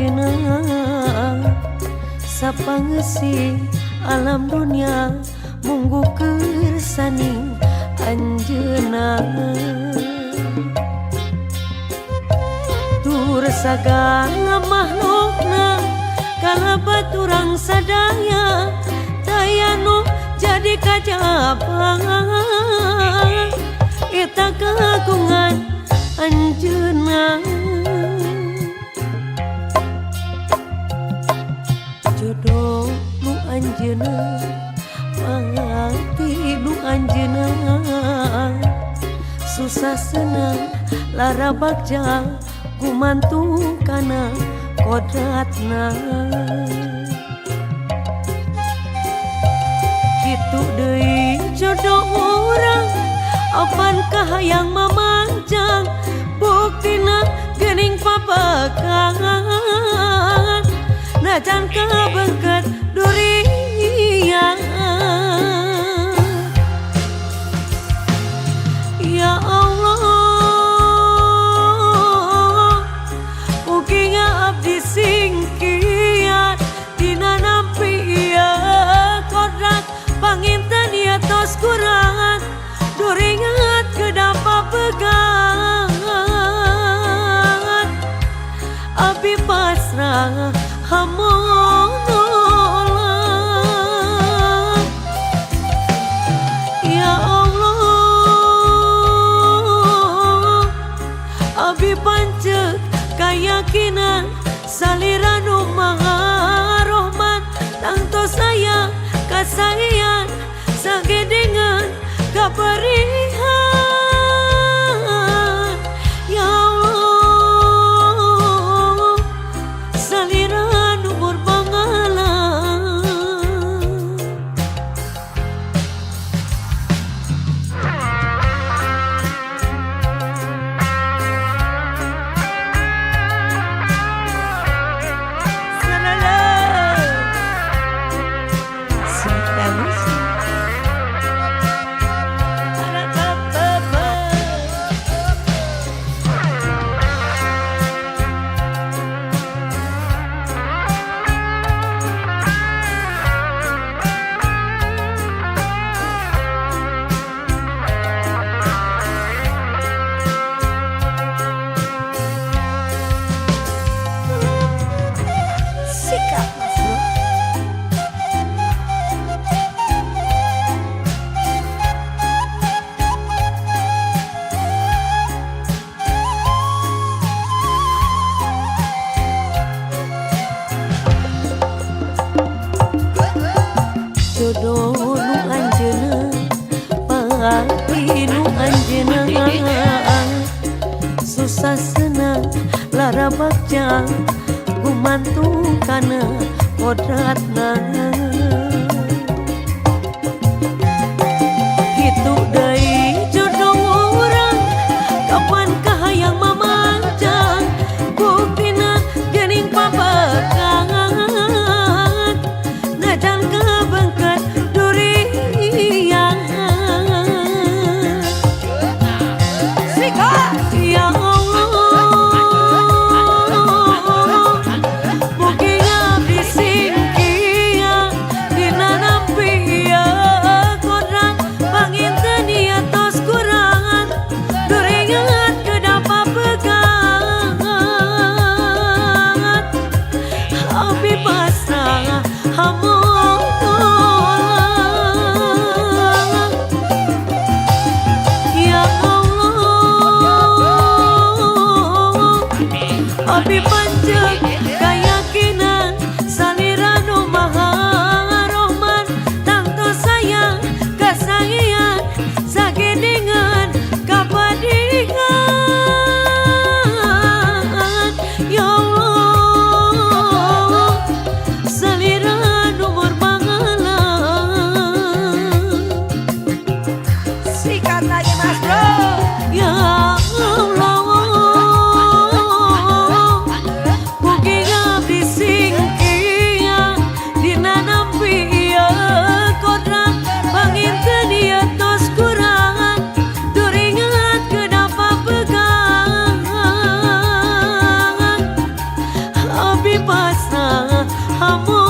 anjeunna sapangeusi alam dunia munggu kersani anjeunna tur sagala makhlukna kalabat urang sadaya daya nu jadi kajaba eta kagungan anjeunna jodoh nu anjeunna pati nu anjeunna susah senang lara bagja gumantung kana kodratna kitu deui jodoh urang apan kahayang mamanjang buktina geuning pabakan najan kabengket durian ya Allah mugi abdi singkian dina nampi ieu kodrat panginten ieu tos kurang duringat kedapa pegang abi pasrah hamun nolak ya Allah abi pancet kayakinan salira nu maha rahman tangtos sayang kasayan sagedengan kaparihan ya Allah salira nu berbangalan jodoh nu anjeunna pati nu anjeunna susah senang lara bagja gumantung kana kodratna kitu deui jodoh urang kapan kahayang mamanjang buktina geuning pabakan najan kabengket durian ya Allah mugi abdi singkian dina nampi ieu kodrat panginten ieu pasah hamo